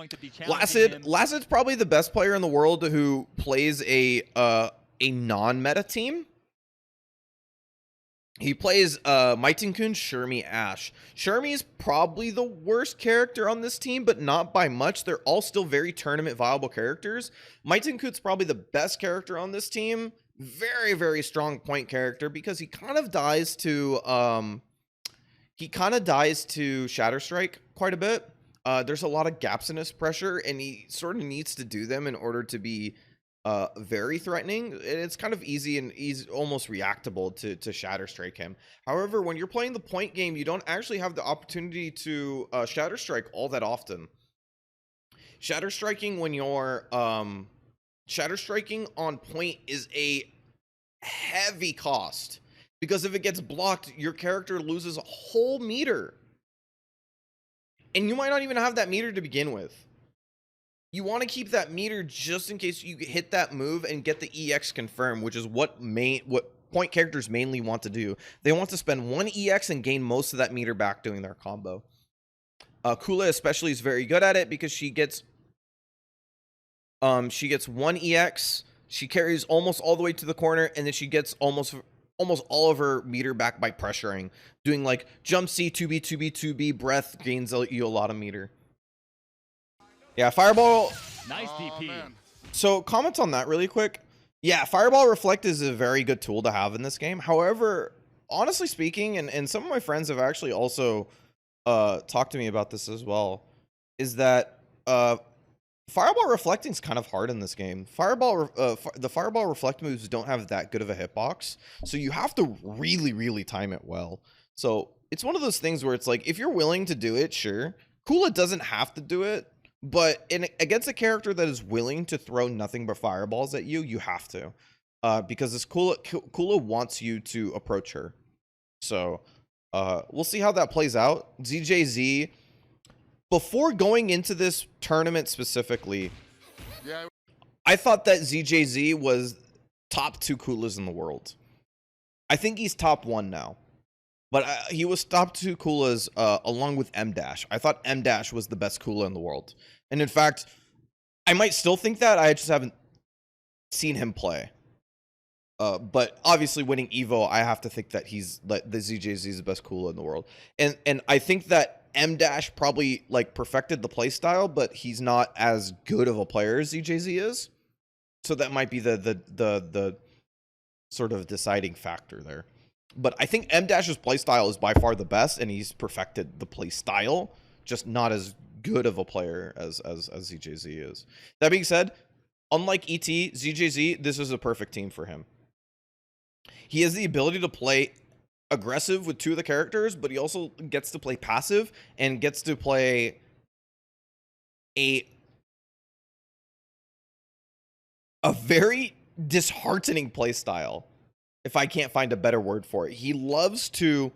going to be challenging him. Lacid's probably the best player in the world who plays a non-meta team. He plays Maitenkun, Shermie, Ashe. Shermie is probably the worst character on this team, but not by much. They're all still very tournament viable characters. Maitenkun's probably the best character on this team. Very, very strong point character because he kind of dies to Shatter Strike quite a bit. There's a lot of gaps in his pressure, and he sort of needs to do them in order to be very threatening. And it's kind of easy and almost reactable to Shatter Strike him. However, when you're playing the point game, you don't actually have the opportunity to Shatter Strike all that often. Shatter striking when you're Shatter striking on point is a heavy cost, because if it gets blocked, your character loses a whole meter. And you might not even have that meter to begin with. You want to keep that meter just in case you hit that move and get the EX confirmed, which is what point characters mainly want to do. They want to spend one EX and gain most of that meter back doing their combo. Kula especially is very good at it because she gets one EX, she carries almost all the way to the corner, and then she gets almost all of her meter back by pressuring. Doing like jump C, 2B, 2B, 2B, breath gains you a lot of meter. Yeah, Fireball. Nice DP. So comments on that really quick. Yeah, Fireball Reflect is a very good tool to have in this game. However, honestly speaking, and some of my friends have actually also talked to me about this as well, is that Fireball reflecting is kind of hard in this game. The Fireball Reflect moves don't have that good of a hitbox, so you have to really, really time it well. So it's one of those things where it's like, if you're willing to do it, sure. Kula doesn't have to do it, but against a character that is willing to throw nothing but fireballs at you, you have to, because this Kula wants you to approach her. So we'll see how that plays out. ZJZ. Before going into this tournament specifically, I thought that ZJZ was top 2 Kulas in the world. I think he's top 1 now. But he was top 2 Kulas along with M Dash. I thought M Dash was the best Kula in the world. And in fact, I might still think that. I just haven't seen him play. But obviously winning Evo, I have to think that the ZJZ is the best Kula in the world. And I think that M Dash probably like perfected the play style, but he's not as good of a player as ZJZ is. So that might be the sort of deciding factor there. But I think M Dash's play style is by far the best, and he's perfected the play style, just not as good of a player as ZJZ is. That being said, unlike ET, ZJZ, this is a perfect team for him. He has the ability to play aggressive with 2 of the characters, but he also gets to play passive and gets to play a very disheartening play style, if I can't find a better word for it. He loves to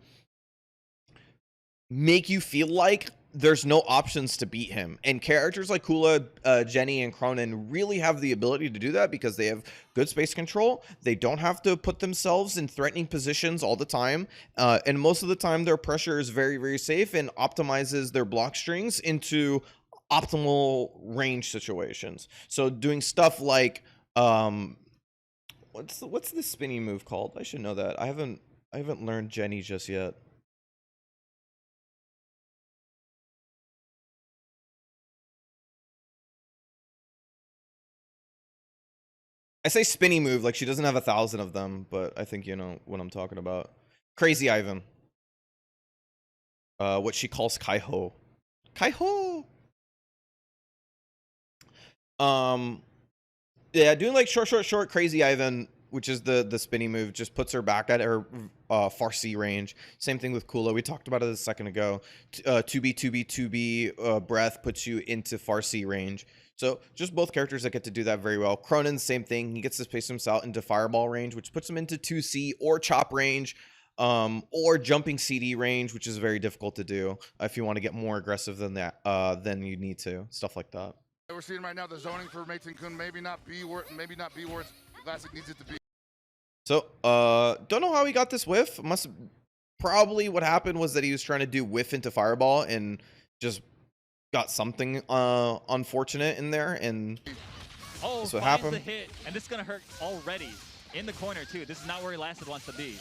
make you feel like there's no options to beat him. And characters like Kula, Jenny, and Cronin really have the ability to do that because they have good space control. They don't have to put themselves in threatening positions all the time. And most of the time, their pressure is very, very safe and optimizes their block strings into optimal range situations. So doing stuff like, what's the spinny move called? I should know that. I haven't learned Jenny just yet. I say spinny move like she doesn't have 1,000 of them, but I think you know what I'm talking about. Crazy Ivan. What she calls Kai-Ho. Kai-Ho! Yeah, doing like short Crazy Ivan, which is the spinny move, just puts her back at her far C range. Same thing with Kula. We talked about it a second ago. 2B, breath puts you into far C range. So just both characters that get to do that very well. Cronin, same thing. He gets to space himself into fireball range, which puts him into 2C or chop range, or jumping CD range, which is very difficult to do if you want to get more aggressive than that. Then you need to. Stuff like that. We're seeing right now the zoning for Maitenkun maybe not be where Classic needs it to be. So don't know how he got this whiff. Probably what happened was that he was trying to do whiff into fireball and just got something unfortunate in there, and Oh, that's what finds happened. the hit, and this is gonna hurt already. In the corner too. This is not where Lacid wants to be.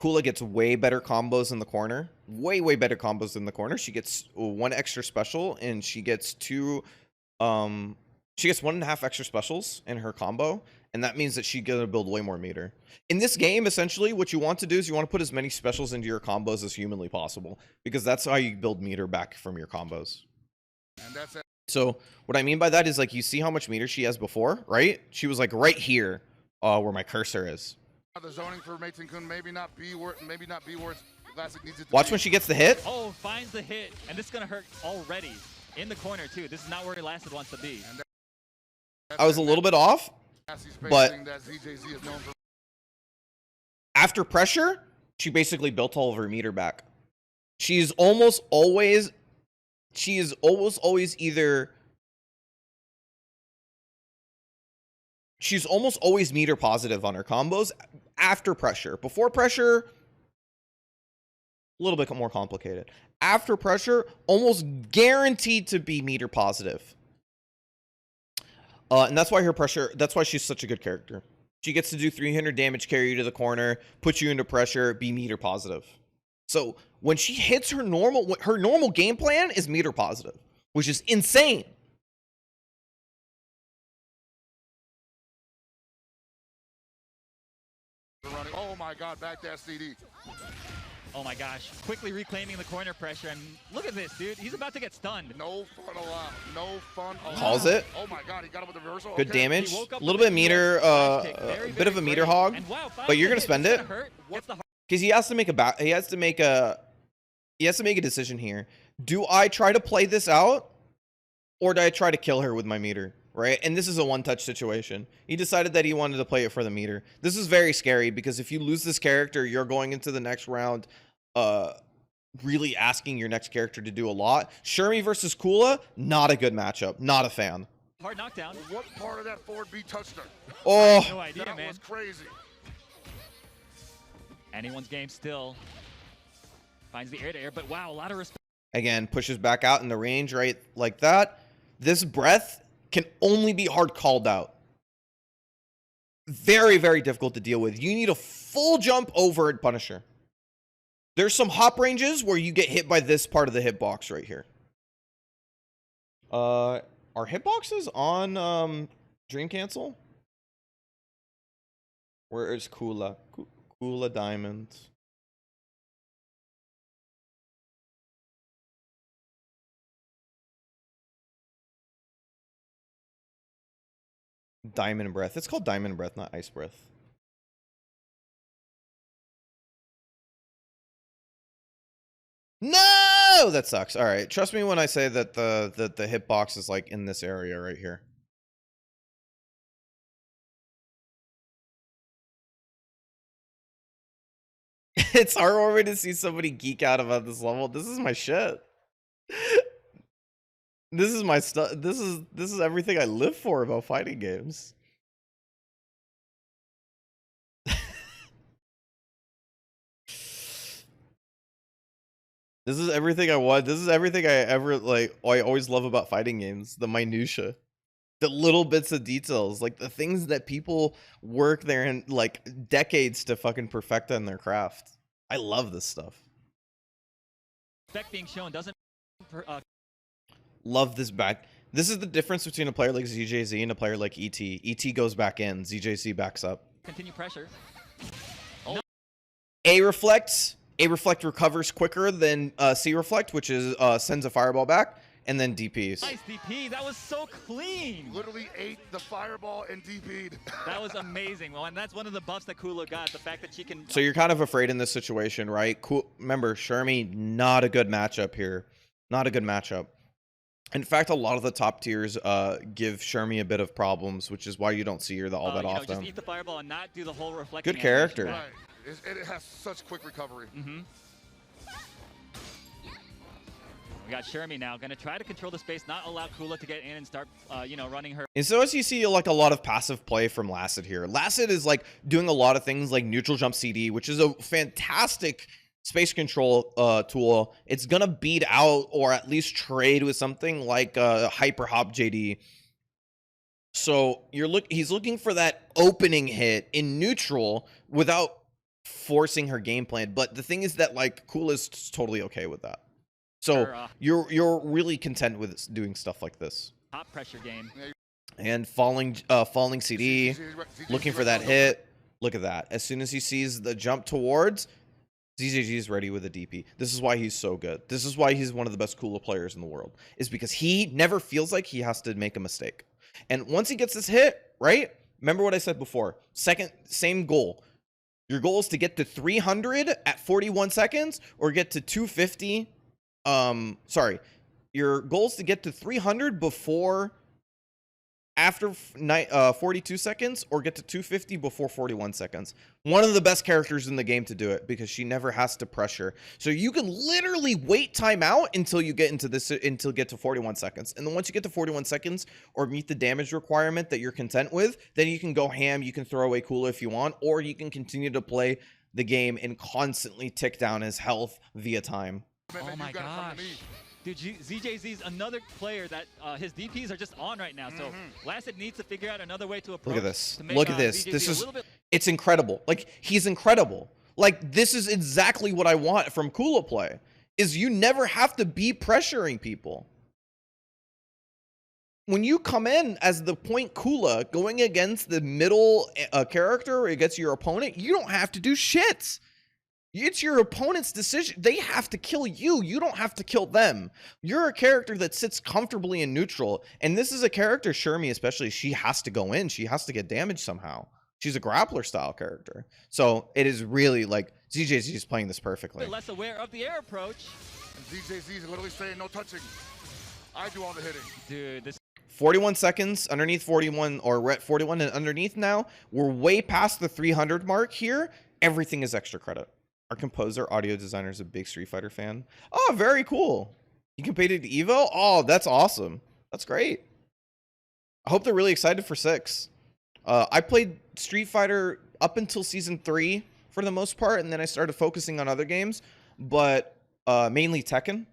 Kula gets way better combos in the corner. Way better combos in the corner. She gets 1 extra special, and she gets 2 she gets 1.5 extra specials in her combo, and that means that she's gonna build way more meter. In this game, essentially, what you want to do is you want to put as many specials into your combos as humanly possible, because that's how you build meter back from your combos. And that's it. So what I mean by that is, like, you see how much meter she has before, right? She was like right here, where my cursor is. The zoning for Mason Kun maybe not be where it's Classic needs it to Watch be. when she gets the hit. Oh, finds the hit, and this is gonna hurt already. In the corner too. This is not where Lacid wants to be. I was a little bit off, but that ZJZ is known for. after pressure, she basically built all of her meter back. She is almost always either. She's almost always meter positive on her combos after pressure. Before pressure, a little bit more complicated. After pressure, almost guaranteed to be meter positive. And that's why that's why she's such a good character. She gets to do 300 damage, carry you to the corner, put you into pressure, be meter positive. So when she hits her normal game plan is meter positive, which is insane. Oh my God, back that CD. Oh my gosh. Quickly reclaiming the corner pressure, and look at this, dude. He's about to get stunned. No fun allowed. No fun allowed. Calls it. Oh my God, he got him with the reversal. Good Okay. damage. He woke A up little with bit of meter, a bit of a meter great. hog, And wow, but you're gonna finds the spend hit. it It's gonna hurt. Gets the because he has to make a decision here. Do I try to play this out, or do I try to kill her with my meter? Right, and this is a one-touch situation. He decided that he wanted to play it for the meter. This is very scary because if you lose this character, you're going into the next round, really asking your next character to do a lot. Shermie versus Kula, not a good matchup. Not a fan. hard knockdown. What part of that forward B touched her? Oh, No idea, That man. was crazy. Anyone's game still. Finds the air to air, but wow, a lot of respect. again, pushes back out in the range, right, like that. This breath can only be hard called out. Very, very difficult to deal with. You need a full jump over at Punisher. There's some hop ranges where you get hit by this part of the hitbox right here. Are hitboxes on Dream Cancel? Where is Kula? Kula Diamond. Diamond Breath. It's called Diamond Breath, not Ice Breath. No, that sucks. All right, trust me when I say that the hitbox is like in this area right here. It's heartwarming to see somebody geek out about this level. This is my shit. This is my stuff. This is everything I live for about fighting games. This is everything I want. This is everything I ever like. I always love about fighting games. The minutia, the little bits of details, like the things that people work there in like decades to fucking perfect in their craft. I love this stuff. Respect being shown doesn't. Love this back. This is the difference between a player like ZJZ and a player like ET. ET goes back in. ZJZ backs up. Continue pressure. A reflect recovers quicker than C reflect, which is sends a fireball back and then DPs. Nice DP. That was so clean. Literally ate the fireball and DP'd. That was amazing. Well, and that's one of the buffs that Kula got. The fact that she can. So you're kind of afraid in this situation, right? Cool. Remember, Shermie, not a good matchup here. Not a good matchup. In fact, a lot of the top tiers give Shermie a bit of problems, which is why you don't see her all that often. Just eat the fireball and not do the whole reflecting. Good character. animation. Right. It has such quick recovery. Mm-hmm. We got Shermie now, gonna try to control the space, not allow Kula to get in and start, running her. And so as you see, like a lot of passive play from Lacid here. Lacid is like doing a lot of things like neutral jump CD, which is a fantastic space control tool, it's gonna beat out or at least trade with something like Hyper Hop JD. So he's looking for that opening hit in neutral without forcing her game plan. But the thing is that like Cool is totally okay with that. So you're really content with doing stuff like this. Top pressure game. And falling CD, looking for that hit. Look at that. As soon as he sees the jump towards, ZJZ is ready with a DP. This is why he's so good. This is why he's one of the best Kula players in the world. Is because he never feels like he has to make a mistake. And once he gets this hit, right? Remember what I said before. Same goal. Your goal is to get to 300 at 41 seconds or get to 250. Your goal is to get to 300 after 42 seconds or get to 250 before 41 seconds. One of the best characters in the game to do it because she never has to pressure. So you can literally wait timeout until you get get to 41 seconds. And then once you get to 41 seconds or meet the damage requirement that you're content with, then you can go ham, you can throw away Kula if you want, or you can continue to play the game and constantly tick down his health via time. Oh my gosh. Dude, ZJZ's another player that his DPs are just on right now. So Lacid needs to figure out another way to approach. Look at this. Make, Look at this. ZJZ This is it's incredible. Like he's incredible. Like this is exactly what I want from Kula play. Is you never have to be pressuring people. When you come in as the point Kula going against the middle character or against your opponent, you don't have to do shit. It's your opponent's decision. They have to kill you. You don't have to kill them. You're a character that sits comfortably in neutral. And this is a character, Shermie especially, she has to go in. She has to get damaged somehow. She's a grappler style character. So it is really like ZJZ is playing this perfectly. Less aware of the air approach. And ZJZ is literally saying no touching. I do all the hitting. Dude, this 41 seconds underneath 41, or we're at 41 and underneath now. We're way past the 300 mark here. Everything is extra credit. Our composer, audio designer is a big Street Fighter fan. Oh, very cool. You competed at Evo? Oh, that's awesome. That's great. I hope they're really excited for 6. I played Street Fighter up until Season 3 for the most part, and then I started focusing on other games, but mainly Tekken.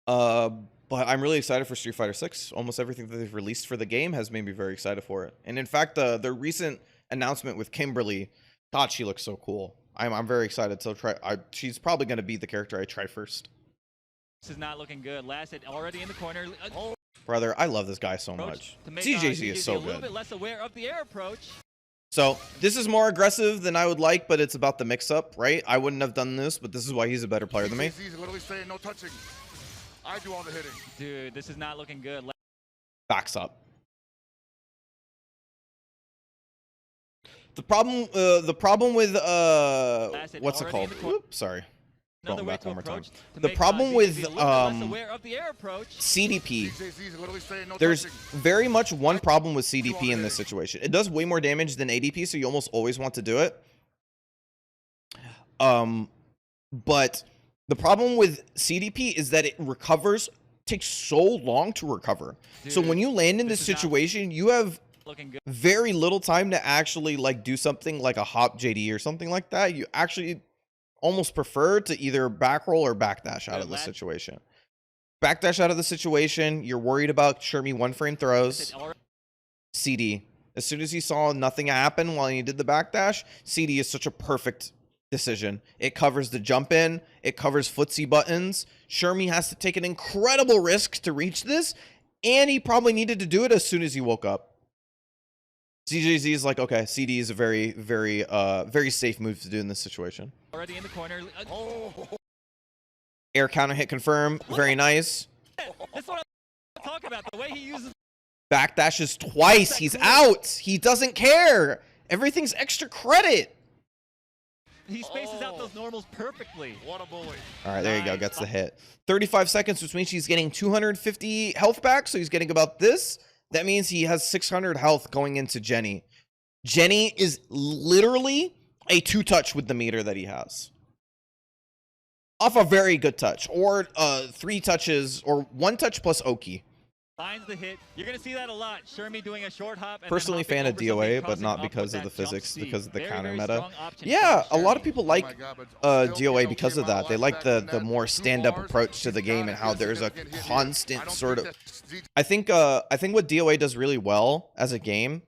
But I'm really excited for Street Fighter 6. Almost everything that they've released for the game has made me very excited for it. And in fact, the recent announcement with Kimberly, God, she looks so cool. I'm very excited to try. She's probably going to be the character I try first. is not looking good. Lacid already in the corner. Brother, I love this guy so much. ZJZ is so good. A little bit less aware of the air approach. So this is more aggressive than I would like, but it's about the mix-up, right? I wouldn't have done this, but this is why he's a better player than me. He's literally saying no touching. I do all the hitting. Dude, this is not looking good. Backs up. The problem with what's it called? Oops, sorry. Going back one more time. The problem with CDP, there's very much one problem with CDP in this situation. It does way more damage than ADP, so you almost always want to do it. But the problem with CDP is that it takes so long to recover. Dude, so when you land in this situation, you have very little time to actually like do something like a hop JD or something like that. You actually almost prefer to either back roll or backdash out of the situation. Backdash out of the situation. You're worried about Shermie one-frame throws. CD. As soon as he saw nothing happen while he did the backdash, CD is such a perfect decision. It covers the jump in. It covers footsie buttons. Shermie has to take an incredible risk to reach this, and he probably needed to do it as soon as he woke up. ZJZ is like, okay, CD is a very, very, very safe move to do in this situation. Already in the corner. Air counter hit confirm. Very nice. That's what I'm talking about. The way he uses backdashes twice. He's out. He doesn't care. Everything's extra credit. He spaces out those normals perfectly. What a bully. All right, there you go. Gets the hit. 35 seconds, which means he's getting 250 health back. So he's getting about this. That means he has 600 health going into Jenny. Jenny is literally a 2-touch with the meter that he has. Off a very good touch. Or 3 touches, or 1 touch plus Oki. finds the hit. You're going to see that a lot. Shermie doing a short hop. And Personally then fan of hopping over something, DOA, but crossing not up because with of the that jump physics, C. because of the Very, counter very meta. strong option Yeah, from a lot of Shermie. people Oh like my God, but still DOA being because okay of by that. They last like back the from that more two stand-up bars. approach to He's the game gotta and how get a there's a significant hit here. constant I don't sort of. think that I think what DOA does really well as a game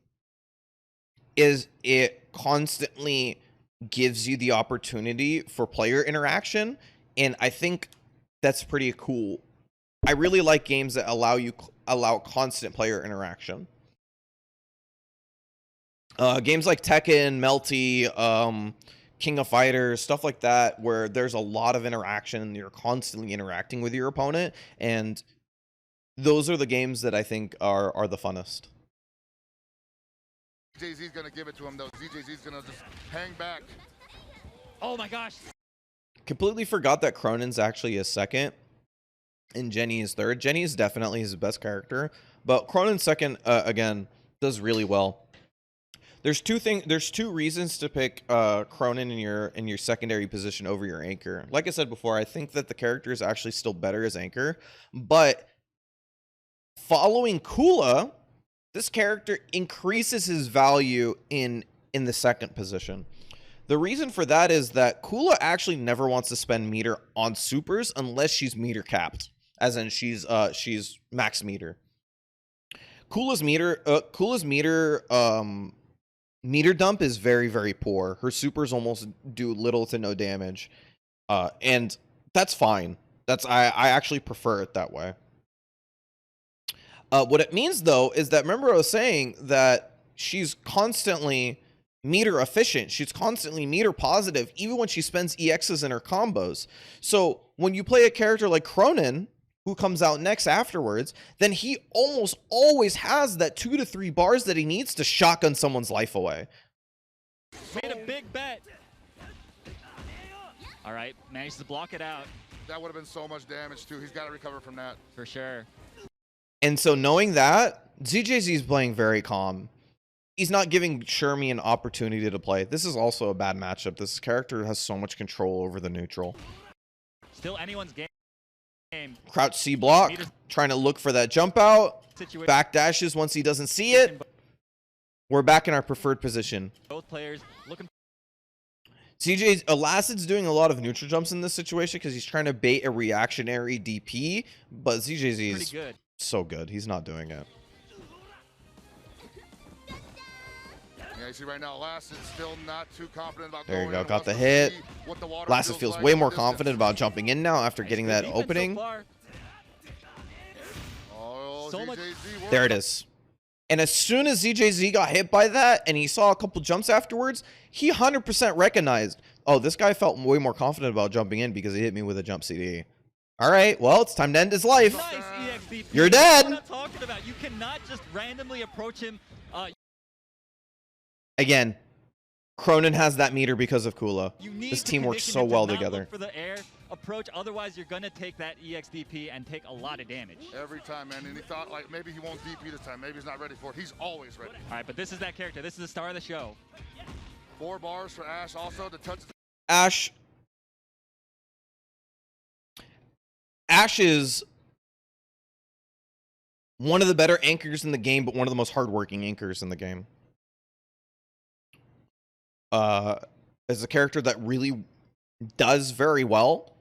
is it constantly gives you the opportunity for player interaction, and I think that's pretty cool. I really like games that allow constant player interaction. Games like Tekken, Melty, King of Fighters, stuff like that, where there's a lot of interaction and you're constantly interacting with your opponent, and those are the games that I think are the funnest. ZJZ's gonna give it to him though. ZJZ's gonna just hang back. Oh my gosh. Completely forgot that Cronin's actually is second and Jenny is third. Jenny is definitely his best character, but Cronin's second, again, does really well. There's two reasons to pick Cronin in your secondary position over your anchor. Like I said before, I think that the character is actually still better as anchor, but following Kula, this character increases his value in the second position. The reason for that is that Kula actually never wants to spend meter on supers unless she's meter capped, as in she's max meter. Kula's meter dump is very, very poor. Her supers almost do little to no damage, and that's fine. I actually prefer it that way. What it means, though, is that, remember I was saying that she's constantly meter efficient. She's constantly meter positive, even when she spends EXs in her combos. So when you play a character like Cronin, who comes out next afterwards, then he almost always has that 2 to 3 bars that he needs to shotgun someone's life away. Made a big bet. All right, managed to block it out. That would have been so much damage too. He's got to recover from that. For sure. And so knowing that, ZJZ is playing very calm. He's not giving Shermie an opportunity to play. This is also a bad matchup. This character has so much control over the neutral. Still anyone's game. Crouch C block, trying to look for that jump out. Back dashes once he doesn't see it. We're back in our preferred position. Both players looking. Lacid's doing a lot of neutral jumps in this situation because he's trying to bait a reactionary DP, but ZJZ is good. So good. He's not doing it. Yeah, you see right now, Lacid's still not too confident about there you going go. in. Got the hit. Lacid feels way more distance. confident about jumping in now after getting that opening. Oh, So much. There it is. And as soon as ZJZ got hit by that and he saw a couple jumps afterwards, he 100% recognized, oh, this guy felt way more confident about jumping in because he hit me with a jump CD. All right, well, it's time to end his life. Nice EXDP. You're dead. What I'm talking about. You cannot just randomly approach him. Again, Cronin has that meter because of Kula. You need This to team works condition so him to well not together. Look for the air approach, otherwise you're gonna take that EXDP and take a lot of damage. Every time, man. And he thought like maybe he won't DP this time. Maybe he's not ready for it. He's always ready. All right, but this is that character. This is the star of the show. 4 bars for Ash. Also to touch. Ash is one of the better anchors in the game, but one of the most hardworking anchors in the game. Is a character that really does very well.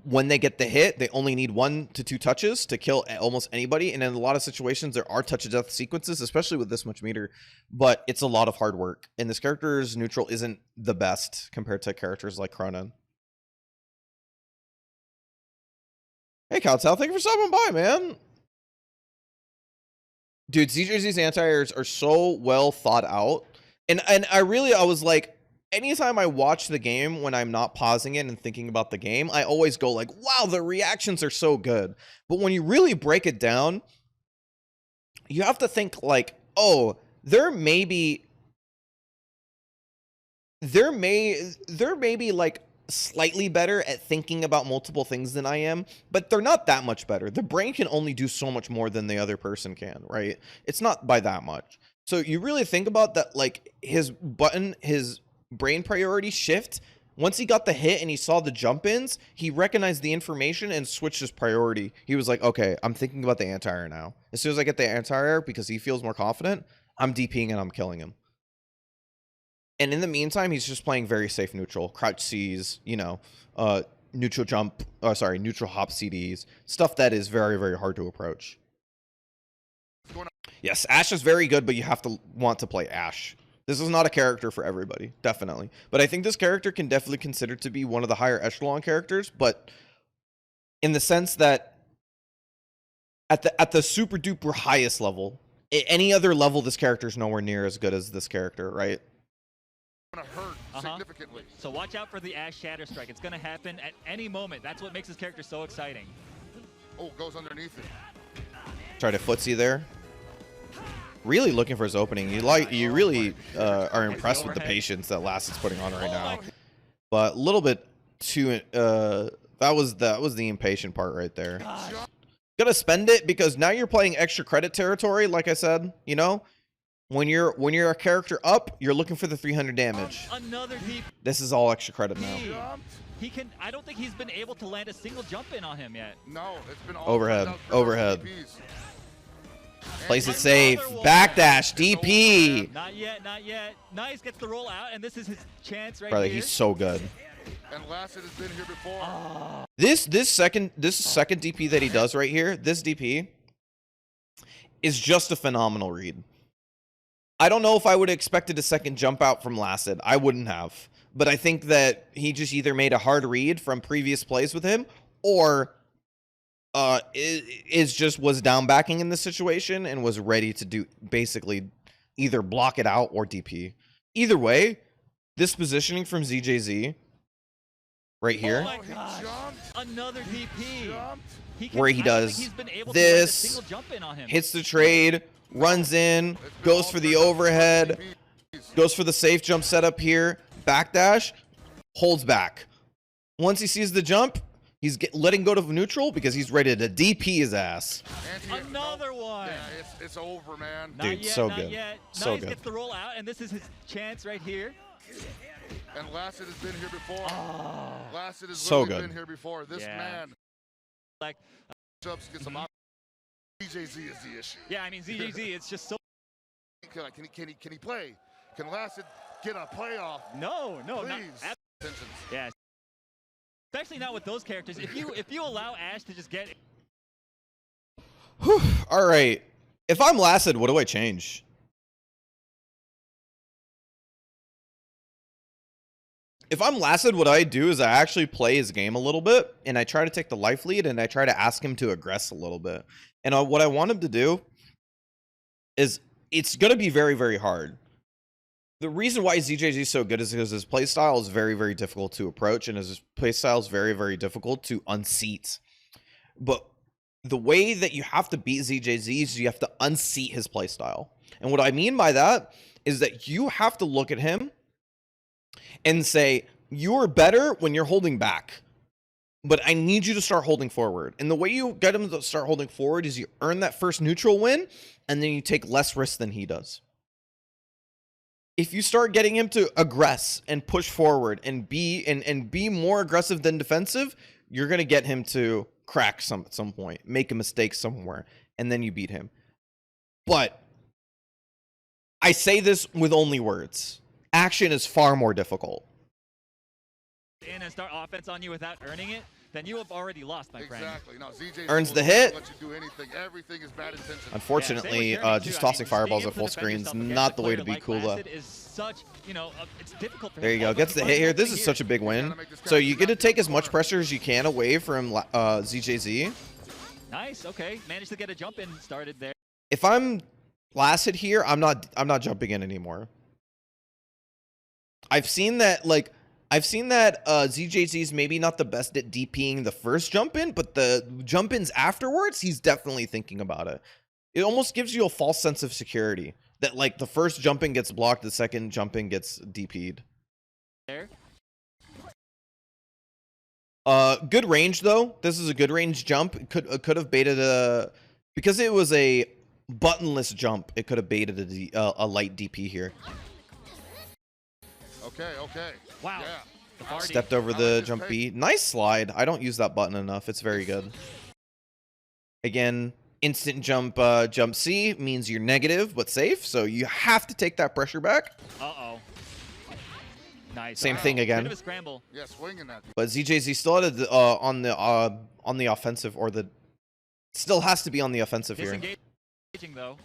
When they get the hit, they only need 1 to 2 touches to kill almost anybody. And in a lot of situations, there are touch of death sequences, especially with this much meter. But it's a lot of hard work. And this character's neutral isn't the best compared to characters like Cronin. Hey, Kowtow, thank you for stopping by, man. Dude, ZJZ's anti-airs are so well thought out. And I was like, anytime I watch the game when I'm not pausing it and thinking about the game, I always go like, wow, the reactions are so good. But when you really break it down, you have to think like, oh, there may be like slightly better at thinking about multiple things than I am, but they're not that much better. The brain can only do so much more than the other person can, right? It's not by that much. So you really think about that, like his brain priority shift Once he got the hit and he saw the jump-ins, he recognized the information and switched his priority. He was like, okay, I'm thinking about the anti-air now. As soon as I get the anti-air, because he feels more confident, I'm DPing and I'm killing him. And in the meantime, he's just playing very safe neutral. Crouch Cs, you know, neutral jump, neutral hop CDs. Stuff that is very, very hard to approach. Yes, Ashe is very good, but you have to want to play Ashe. This is not a character for everybody, definitely. But I think this character can definitely consider to be one of the higher echelon characters, but in the sense that at the super duper highest level, any other level, this character is nowhere near as good as this character, right? Gonna hurt significantly. So watch out for the Ashe Shatter Strike. It's gonna happen at any moment. That's what makes this character so exciting. Oh, goes underneath it. Try to footsie there. Really looking for his opening. You really are impressed with the patience that Lacid's putting on right now. But a little bit too that was the impatient part right there. Gonna spend it because now you're playing extra credit territory, like I said, you know? When you're a character up, you're looking for the 300 damage. Another deep. This is all extra credit now. I don't think he's been able to land a single jump in on him yet. No, it's been all overhead. Plays it safe. Backdash, DP. Not yet, not yet. Nice, gets the roll out, and this is his chance right Brother, here. he's so good. And Lacid has been here before. This second DP that he does right here, this DP is just a phenomenal read. I don't know if I would have expected a second jump out from Lacid. I wouldn't have. But I think that he just either made a hard read from previous plays with him, or was down backing in this situation and was ready to do basically either block it out or DP. Either way, this positioning from ZJZ right here, oh my gosh. Another DP. where he does this, hits the trade, runs in, goes for the overhead, goes for the safe jump setup here, backdash, holds back. Once he sees the jump, he's letting go to neutral because he's ready to DP his ass. Another one. Yeah, it's over, man. Dude, so good. So Nice good. Gets the roll out, and this is his chance right here. And Lacid has been here before. Lacid has so literally good. been here before. This man. Like, Gets some ZJZ is the issue. yeah, I mean ZJZ. It's just so. Can he play? Can Lacid get a playoff? No, Please. not. Yeah. Especially not with those characters. If you allow Ashe to just get. All right. If I'm Lacid, what do I change? If I'm Lacid, what I do is I actually play his game a little bit, and I try to take the life lead, and I try to ask him to aggress a little bit. And what I want him to do is, it's going to be very, very hard. The reason why ZJZ is so good is because his playstyle is very, very difficult to approach, and his playstyle is very, very difficult to unseat. But the way that you have to beat ZJZ is you have to unseat his playstyle. And what I mean by that is that you have to look at him and say, you're better when you're holding back, but I need you to start holding forward. And the way you get him to start holding forward is you earn that first neutral win, and then you take less risk than he does. If you start getting him to aggress and push forward and be more aggressive than defensive, you're going to get him to crack at some point, make a mistake somewhere, and then you beat him. But I say this with only words. Action is far more difficult. And start offense on you without earning it, then you have already lost, my friend. Exactly. No, ZJ Earns the hit. Let you do anything. Everything is bad intention. Unfortunately, just tossing fireballs at full screen is not the way to beat Kula. There you go. Gets the hit here. This is such a big win. So you get to take as much pressure as you can away from ZJZ. Nice. Okay. Managed to get a jump in started there. If I'm Lacid here, I'm not jumping in anymore. I've seen that ZJZ is maybe not the best at DPing the first jump in, but the jump ins afterwards, he's definitely thinking about it. It almost gives you a false sense of security that like the first jump in gets blocked, the second jump in gets DP'd. There. Good range though. This is a good range jump. Could have baited a, because it was a buttonless jump. It could have baited a light DP here. Okay. Wow. Yeah. Stepped over the jump B. Nice slide. I don't use that button enough. It's very good. Again, instant jump jump C means you're negative but safe, so you have to take that pressure back. Uh-oh. Nice. Same thing again. Bit of a scramble. Yeah, swinging that. But ZJZ still had on the offensive, or the still has to be on the offensive here. Disengaging though.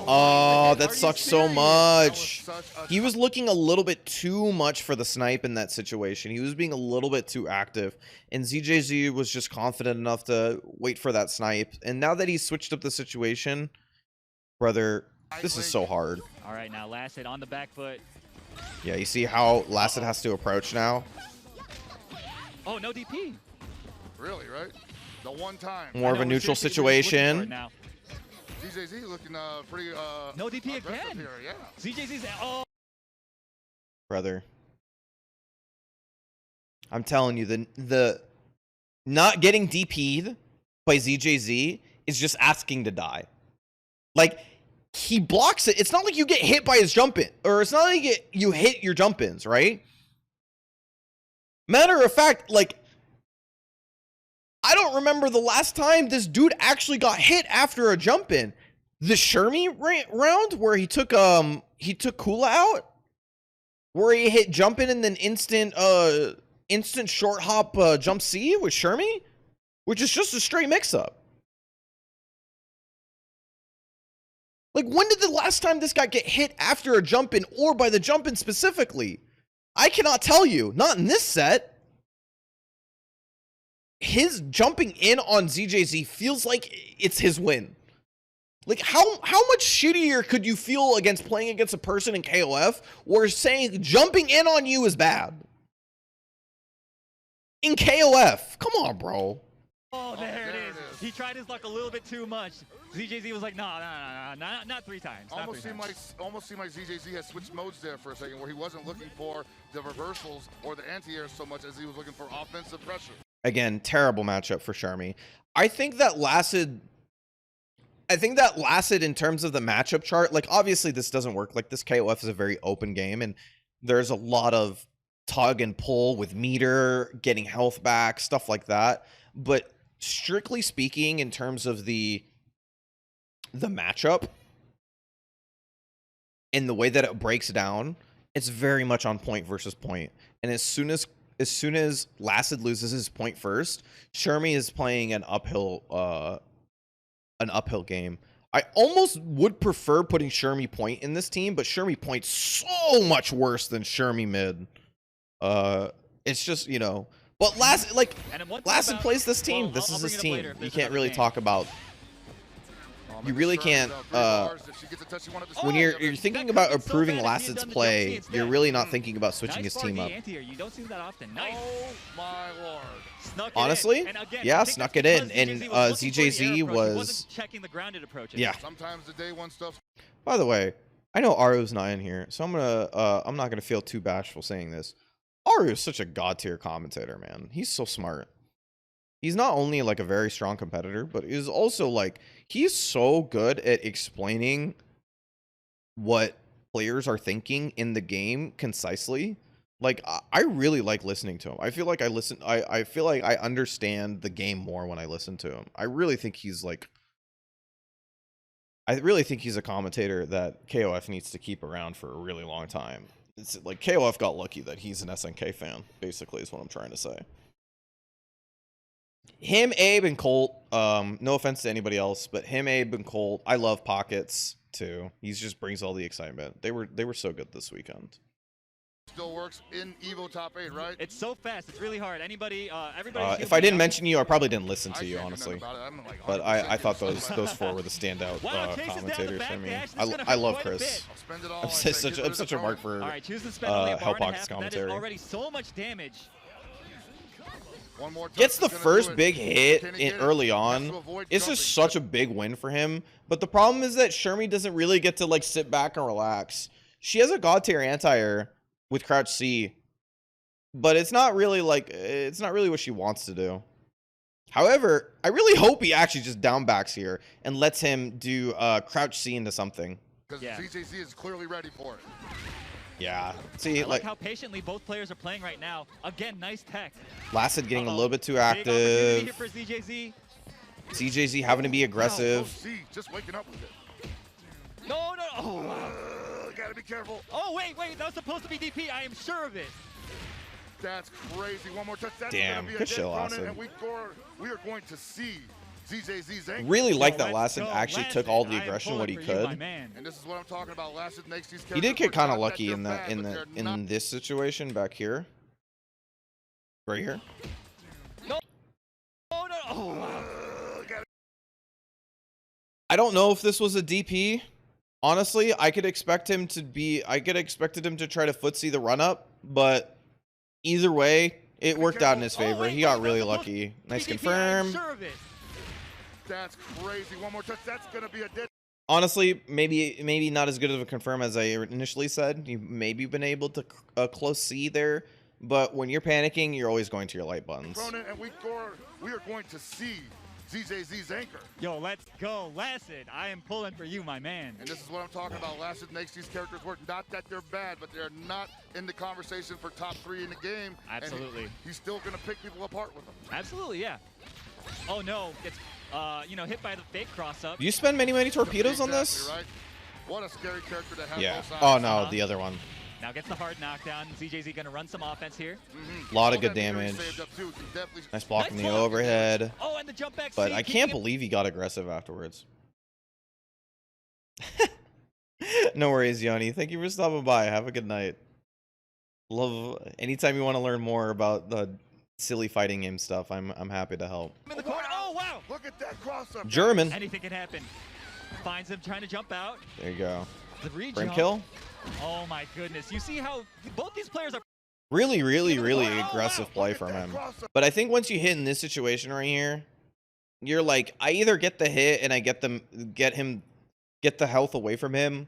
Oh, that sucks so much. He was looking a little bit too much for the snipe in that situation. He was being a little bit too active. And ZJZ was just confident enough to wait for that snipe. And now that he's switched up the situation, brother, this is so hard. All right, now Lacid on the back foot. Yeah, you see how Lacid has to approach now? Oh, no DP. Really, right? The one time. More of a neutral situation. ZJZ looking pretty no DP again. Here, yeah. ZJZ's Brother, I'm telling you, the not getting DP'd by ZJZ is just asking to die. Like, he blocks it. It's not like you get hit by his jump in, or it's not like you hit your jump ins, right? Matter of fact, like, I don't remember the last time this dude actually got hit after a jump in. The Shermie round where he took Kula out, where he hit jump in and then instant short hop jump C with Shermie, which is just a straight mix up. Like, when did the last time this guy get hit after a jump in, or by the jump in specifically? I cannot tell you. Not in this set. His jumping in on ZJZ feels like it's his win. Like, how much shittier could you feel against playing against a person in KOF where saying jumping in on you is bad? In KOF. Come on, bro. Oh, there it is. He tried his luck a little bit too much. ZJZ was like, no, not three times. Almost seemed like ZJZ had switched modes there for a second, where he wasn't looking for the reversals or the anti-air so much as he was looking for offensive pressure. Again, terrible matchup for Shermie. I think that Lacid in terms of the matchup chart, like, obviously this doesn't work. Like, this KOF is a very open game, and there's a lot of tug and pull with meter, getting health back, stuff like that. But strictly speaking, in terms of the matchup and the way that it breaks down, it's very much on point versus point. And as soon as Lacid loses his point first, Shermie is playing an uphill game. I almost would prefer putting Shermie point in this team, but Shermie point's so much worse than Shermie mid. It's just, you know. But Lacid plays this team. Well, this is his team. You can't another really game. talk about. You really can't. When you're thinking about improving Lacid's play, you're really not thinking about switching his team up. You don't see that often. Nice. Oh my lord. Snuck it Honestly, in. And again, yeah, I think snuck that's it in. because And ZJZ was looking for the air ZJZ approach. He was wasn't checking the grounded approaches. Yeah. Sometimes the day one stuff. By the way, I know Aru's not in here, so I'm not gonna feel too bashful saying this. Aru is such a god tier commentator, man. He's so smart. He's not only like a very strong competitor, but he's also like, he's so good at explaining what players are thinking in the game concisely. Like, I really like listening to him. I feel like I feel like I understand the game more when I listen to him. I really think he's a commentator that KOF needs to keep around for a really long time. It's like KOF got lucky that he's an SNK fan, basically, is what I'm trying to say. Him, Abe, and Colt, no offense to anybody else, but him, Abe, and Colt, I love Pockets too. He just brings all the excitement. They were so good this weekend. Still works in Evo top 8, right? It's so fast. It's really hard. Everybody. If I didn't mention you, I probably didn't listen to you, can't do honestly. nothing about it. I'm like But 100% I thought convinced those four were the standout Wow, chases down the commentators back for me. dash. This is gonna I hurt love quite a Chris. bit. I'll spend it all. I'm and say, such get rid I'm of such the a mark opponent. for All right, choose to spend only a bar and a Hellpox half. That is commentary. already so much damage. One more touch Gets the is gonna first do it. big hit Can he get it? early He has on. to avoid It's jumping. just such a big win for him. But the problem is that Shermie doesn't really get to like sit back and relax. She has a god tier anti-air with crouch C, but it's not really what she wants to do. However, I really hope he actually just down backs here and lets him do crouch C into something. Because Yeah. ZJZ is clearly ready for it. Yeah. See, I like how patiently both players are playing right now. Again, nice tech. Lacid getting a little bit too Big opportunity here active. for ZJZ. ZJZ having to be aggressive. Just waking up with it. No, no. Oh, wow. Gotta be careful. Oh, wait. That was supposed to be DP. I am sure of it. That's crazy. One more touch. That's Damn, gonna be good a show, dead Lacid. and we are going to see ZJZ's angle. Really like that let's Lacid go, actually Lacid. took all the I am aggression pulling what he for you, my could. man. And this is what I'm talking about. Lacid makes these He did get kind of not lucky that in they're bad, but they're not. this situation back here. Right here. No. Oh, no. Oh, wow. I don't know if this was a DP. Honestly, I could expect him to be. I could expected him to try to footsie the run up, but either way, it worked out in his favor. wait, He got that really was supposed lucky. to Nice be DP. I am confirm. sure of it. That's crazy. One more touch. That's gonna be a dead. Honestly, maybe not as good of a confirm as I initially said. You've maybe been able to close C there, but when you're panicking, you're always going to your light buttons. And we are going to see ZJZ's anchor. Yo, let's go, Lacid. I am pulling for you, my man. And this is what I'm talking about. Lacid makes these characters work. Not that they're bad, but they're not in the conversation for top 3 in the game. Absolutely. And he's still gonna pick people apart with them. Absolutely, yeah. Oh no, gets hit by the fake cross up. Do you spend many torpedoes on Exactly this? right. What a scary character to have. Yeah. Both sides. Oh no, the other one. Now gets the hard knockdown. ZJZ gonna run some offense here. A lot of good damage. Nice block in the overhead. Oh, and the jump back. But I can't believe he got aggressive afterwards. No worries, Yoni. Thank you for stopping by. Have a good night. Love anytime you want to learn more about the silly fighting game stuff. I'm happy to help. In the corner. Oh wow! Look at that cross up. German. Anything can happen. Finds him trying to jump out. There you go. The re-jump. Frame kill. Oh my goodness! You see how both these players are Really aggressive play from him. But I think once you hit in this situation right here, you're like, I either get the hit and I get the health away from him,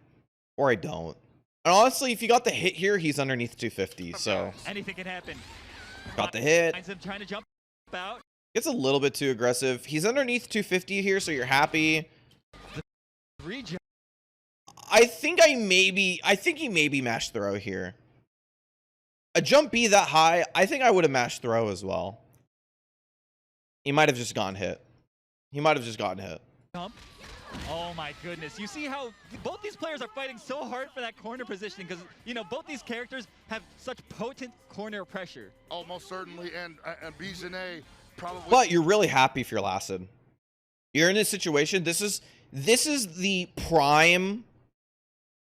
or I don't. And honestly, if you got the hit here, he's underneath 250, so anything can happen. got the hit. Finds him trying to jump out. Gets a little bit too aggressive. He's underneath 250 here, so you're happy. Re-jump. I think he maybe mashed throw here. A jump B that high, I think I would have mashed throw as well. He might have just gotten hit. Jump. Oh my goodness. You see how both these players are fighting so hard for that corner positioning because, both these characters have such potent corner pressure. Oh, most certainly. And Bijanet probably. But you're really happy if you're Lacid. You're in this situation. This is the prime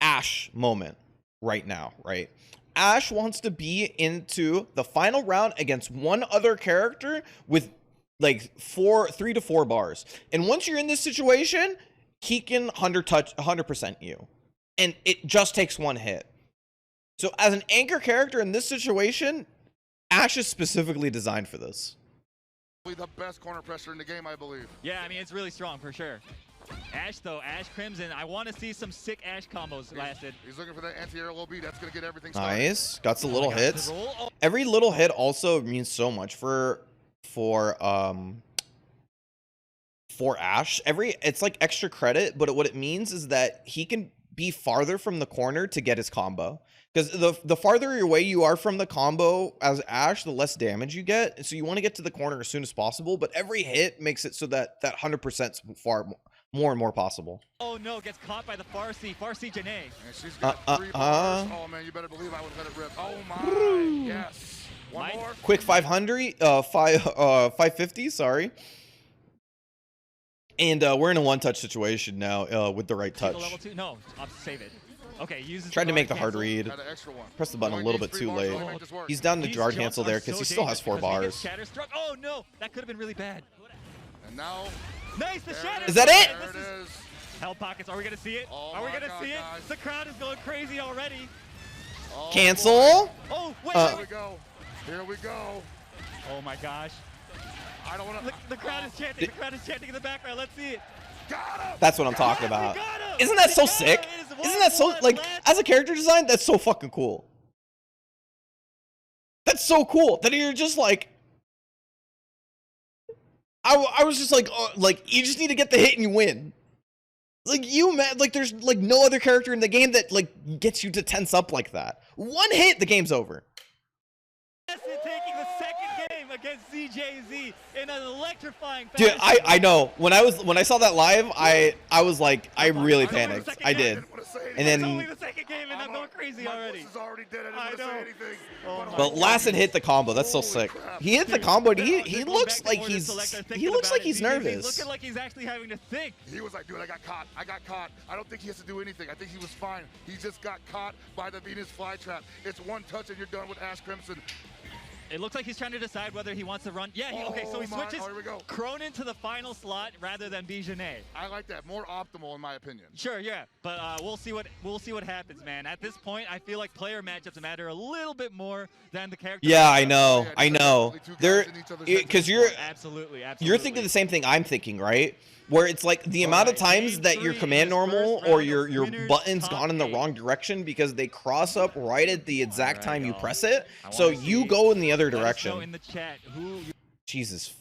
Ash moment right now, right? Ash wants to be into the final round against one other character with like 3 to 4 bars. And once you're in this situation, he can 100% you. And it just takes one hit. So as an anchor character in this situation, Ash is specifically designed for this. The best corner pressure in the game, I believe. Yeah, I mean, it's really strong for sure. Ash, though, Ash Crimson. I want to see some sick Ash combos, Lacid. He's looking for that anti-air low B. That's going to get everything started. Nice. Got some little hits. Oh. Every little hit also means so much for Ash. It's like extra credit, but what it means is that he can be farther from the corner to get his combo. Because the farther away you are from the combo as Ash, the less damage you get. So you want to get to the corner as soon as possible, but every hit makes it so that 100% is far more and more possible. Oh no, gets caught by the Farsi Janae. And she's got 3 bars. Oh man, you better believe I would let it rip. Oh my, yes. One more. Quick 550, sorry. And we're in a one-touch situation now with the right touch. Level 2? No, I'll save it. Okay, uses Tried to make the hard cancel. read. Press the button a little bit too late. He's down to guard cancel there because he still has 4 bars. Oh no, that could have been really bad. And now, nice, the shatter. Is that it? There it is. Hell pockets, are we gonna see it? Oh are we gonna see it? guys. The crowd is going crazy already. Oh, Cancel. boy. Oh wait, Here we go. Here we go. Oh my gosh. I don't want to. The crowd is chanting. The crowd is chanting in the background. Let's see it. Got him. That's what I'm talking We about. got him. Isn't that We so got him. sick? It is Isn't that so, 1-1, like, Lacid. as a character design, that's so fucking cool. That's so cool that you're just like, I was just like, oh, like, you just need to get the hit and you win. Like like there's like no other character in the game that like gets you to tense up like that. One hit, the game's over. Lacid taking the second game against ZJZ in an electrifying fashion. Dude, I know. When I saw that live, I was like, I really panicked. I did. And It's only then, the second game and I'm going crazy already. I know. Oh my but Lacid hit the combo. That's so Holy sick. crap. He hit the combo. They're He going looks back to like order he's select. They're he thinking looks about like it. he's ZJZ nervous. looking like he's actually having to think. He was like, dude, I got caught. I got caught. I don't think he has to do anything. I think he was fine. He just got caught by the Venus flytrap. It's one touch and you're done with Ash Crimson. It looks like he's trying to decide whether he wants to run. Yeah, okay, so he Oh my, switches here we go. Cronin to the final slot rather than Bijanet. I like that. More optimal in my opinion. Sure, yeah, but we'll see what happens, man. At this point, I feel like player matchups matter a little bit more than the character. Yeah, I matchups. know. Yeah, I these are know. definitely two They're guys in each other's heads because at you're this point. Absolutely. you're thinking the same thing I'm thinking, right? Where it's like the amount of Alright, times game that your three command in this normal first or round your of your winners button's top gone in the 8. wrong direction because they cross up right at the exact Alright, time you y'all. press it. I So wanna you see- go in the other Let us know direction. in the chat who Jesus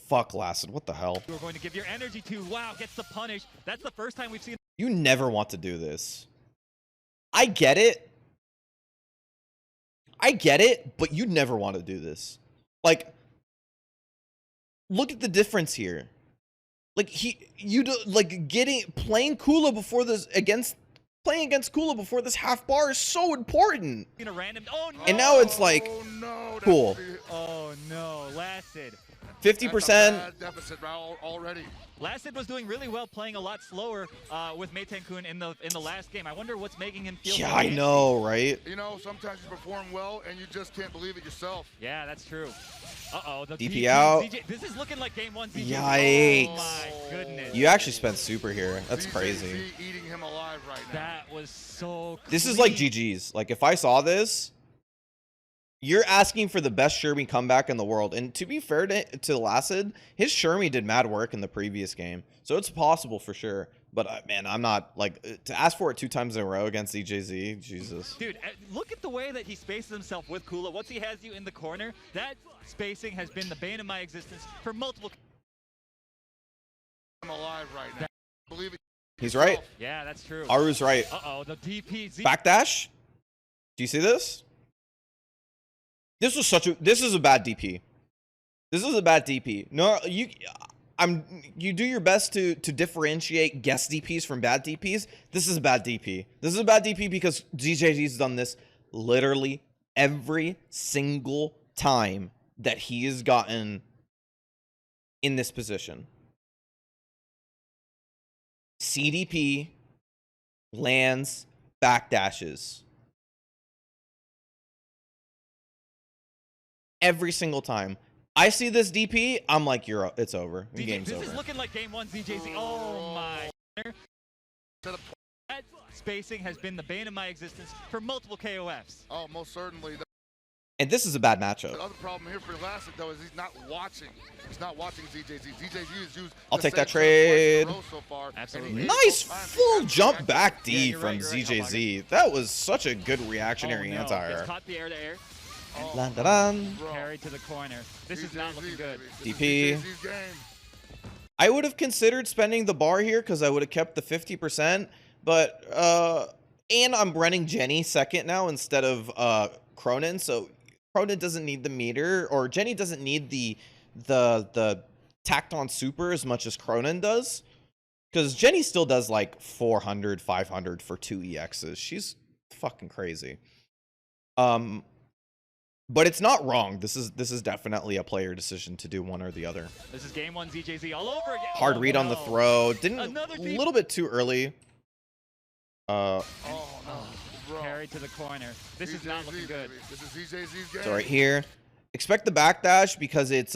fuck Lacid. What the hell? you're going to give your energy to. Wow, gets the punish. That's the first time we've seen. You never want to do this. I get it. But you never want to do this. Like, look at the difference here. Like playing Kula before this playing against Kula before this half bar is so important. A random. Oh no! And now it's like, Oh, no, that's cool. Oh no, Lacid. 50%. That's a bad deficit already. Lacid was doing really well, playing a lot slower with Meitenkun in the last game. I wonder what's making him feel. Yeah, so I antsy. know, right? You know, sometimes you perform well and you just can't believe it yourself. Yeah, that's true. Uh-oh, the DP out. ZJ, this is looking like game one. ZJ. Yikes. Oh my goodness. You actually spent super here. That's ZJZ crazy. eating him alive right now. That was so. This is like clean. GG's. Like, if I saw this, you're asking for the best Shermie comeback in the world. And to be fair to Lacid, his Shermie did mad work in the previous game. So it's possible for sure. But, man, I'm not, like, to ask for it 2 times in a row against ZJZ, Jesus. Dude, look at the way that he spaces himself with Kula. Once he has you in the corner, that spacing has been the bane of my existence for multiple. I'm alive right now. Believe it. He's right. Yeah, that's true. Aru's right. Uh-oh, the DP. Backdash? Do you see this? This is a bad DP. This is a bad DP. No, you do your best to differentiate guess DPs from bad DPs. This is a bad DP. This is a bad DP because ZJZ's done this literally every single time that he has gotten in this position. CDP lands backdashes. Every single time I see this DP, I'm like, it's over. The game's this over. is looking like game one, ZJZ. Oh my. That spacing has been the bane of my existence for multiple KOFs. Oh, most certainly. And this is a bad matchup. The other problem here for Lacid, though, is he's not watching. He's not watching ZJZ. ZJZ is used. I'll the take same that shot twice in a trade. row So far, Absolutely. and he Nice both times full he's jump actually back active. D Yeah, you're from right, you're right. ZJZ. That was such a good reactionary Oh, no. anti-air. Gets caught the air to air. Oh, Dun, dun, dun. bro. Carried to the corner. This is not ZJZ, looking good. baby. This DP. is ZJZ's game. I would have considered spending the bar here because I would have kept the 50%, but and I'm running Jenny second now instead of Cronin, so Cronin doesn't need the meter, or Jenny doesn't need the tacked on super as much as Cronin does, because Jenny still does like 400, 500 for 2 EXs. She's fucking crazy. But it's not wrong. This is definitely a player decision to do one or the other. This is game one, ZJZ all over again. Hard Oh, read on the no. throw. Didn't Another a deep- little bit too early. Oh, no. Bro. Carried to the corner. This is not looking ZJZ, good. baby. This is ZJZ's game. So right here, expect the backdash because it's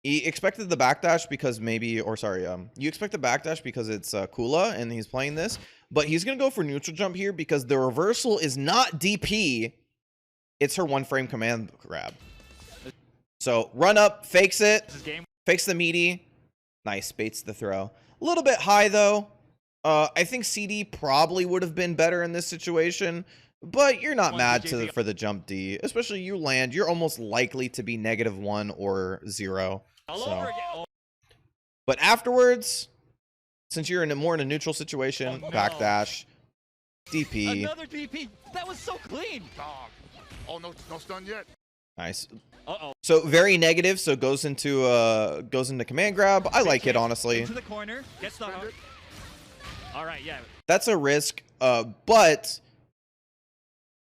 he expected the backdash because maybe, or sorry, you expect the backdash because it's Kula and he's playing this, but he's gonna go for neutral jump here because the reversal is not DP. It's her 1-frame command grab. So run up, fakes it, This is game. fakes the meaty. Nice, baits the throw. A little bit high though. I think CD probably would have been better in this situation, but you're not mad for the jump D. Especially you land, you're almost likely to be -1 or 0. All So. over again. Oh, But afterwards, since you're in a neutral situation, Oh, no. backdash, DP. Another DP. That was so clean. Dog. Oh, no stun yet. Nice. Uh-oh. So very negative. So goes into command grab. I like it, honestly. Into the corner. Gets the Spend it. All right, yeah. That's a risk. But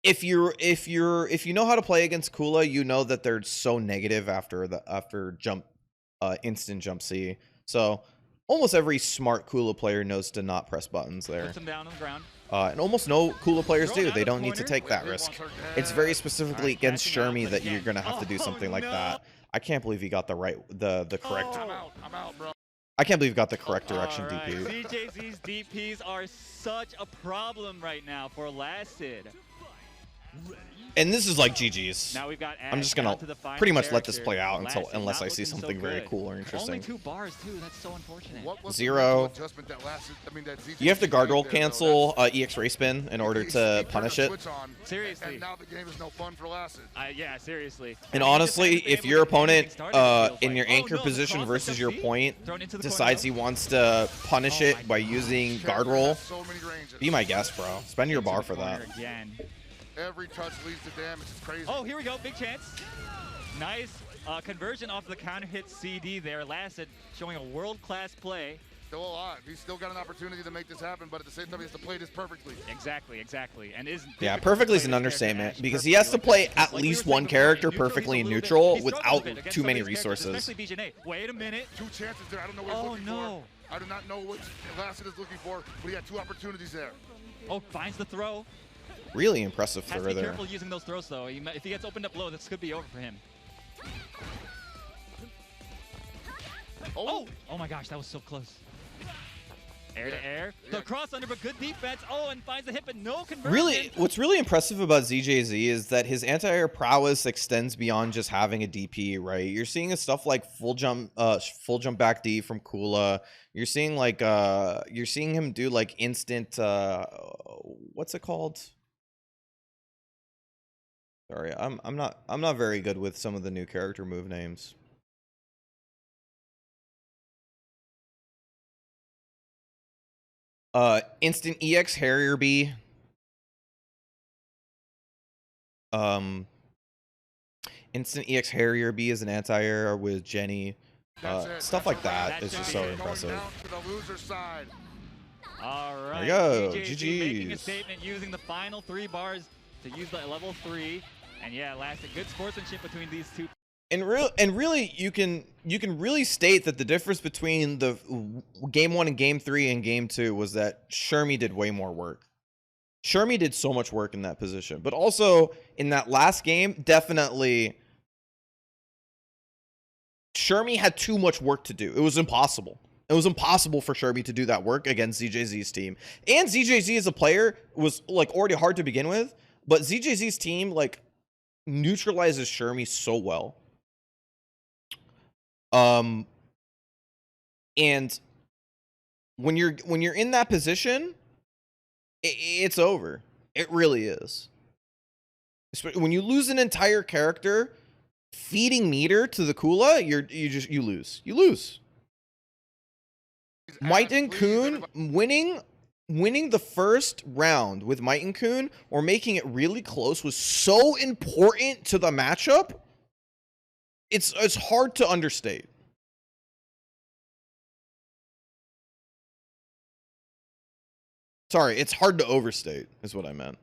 if you know how to play against Kula, you know that they're so negative after jump, instant jump C. So almost every smart Kula player knows to not press buttons there. Puts him down on the ground. And almost no Kula players Throw it do. out They of the don't need to corner. take that Wait, risk. wants her It's head. very specifically against catching out Shermie that you're again. gonna have to do something like no. that. I can't believe he got the correct. I'm out, bro. I can't believe he got the correct direction All right. DP. ZJZ's DPs are such a problem right now for Lacid. And this is like GG's. Now we've got I'm just down gonna to the final pretty much let this character. play out Lacid unless not I see looking so something very good. cool or Only interesting. 2 bars too. That's so unfortunate. What was the 0. mental adjustment that ZJZ You have to guard roll made there, though? cancel EX ray spin in order He to turned punish the it. switch on, Seriously. And now the game is no fun for Lacid. Yeah, seriously. And I mean, he just honestly, hasn't been if able your to get anything opponent started, it feels in like. your Oh, anchor no, the position cross versus your jump C, point thrown into the decides he corner. wants to punish Oh it my by God. using guard Character roll, has so many ranges. be my guest, bro. Spend your Into bar the for that. corner Again. Every touch leads to damage. It's crazy. Oh, here we go. Big chance. Nice conversion off the counter hit CD there. Lacid showing a world-class play. Still alive. He's still got an opportunity to make this happen, but at the same time, he has to play this perfectly. Exactly. And is Yeah, difficult to perfectly is play an this understatement character because actually he has to perfectly play like at we were least saying one before, character neutral, he's perfectly a in little bit- neutral he without struggled a bit against too some of many these characters, resources. Especially BJNA. Wait a minute. 2 chances there. I don't know what he's Oh looking no. for. I do not know what Lacid is looking for, but he had 2 opportunities there. Oh, finds the throw. Really impressive Has to throw be there. careful using those throws though. If he gets opened up low, this could be over for him. Oh my gosh, that was so close. Air to air. The cross under, but good defense. Oh, and finds the hit, but no conversion. Really, what's really impressive about ZJZ is that his anti-air prowess extends beyond just having a DP, right? You're seeing stuff like full jump back D from Kula. You're seeing like you're seeing him do like instant what's it called? Sorry, I'm not very good with some of the new character move names. Instant EX Harrier B. Instant EX Harrier B is an anti-air with Jenny. Stuff like that is just so impressive. Going down to the loser side. All right. There you go. ZJZ making a GG's. statement using the final 3 bars to use the level 3. And yeah, Lacid, good sportsmanship between these two. And really, you can really state that the difference between the game 1 and game 3 and game 2 was that Shermie did way more work. Shermie did so much work in that position, but also in that last game, definitely Shermie had too much work to do. It was impossible. It was impossible for Shermie to do that work against ZJZ's team. And ZJZ as a player was like already hard to begin with, but ZJZ's team like neutralizes Shermie so well. And when you're in that position, it's over. It really is. When you lose an entire character, feeding meter to the Kula, you lose. You lose. Might and Kun winning the first round with Might and Kun or making it really close was so important to the matchup. It's hard to understate. Sorry, it's hard to overstate, is what I meant.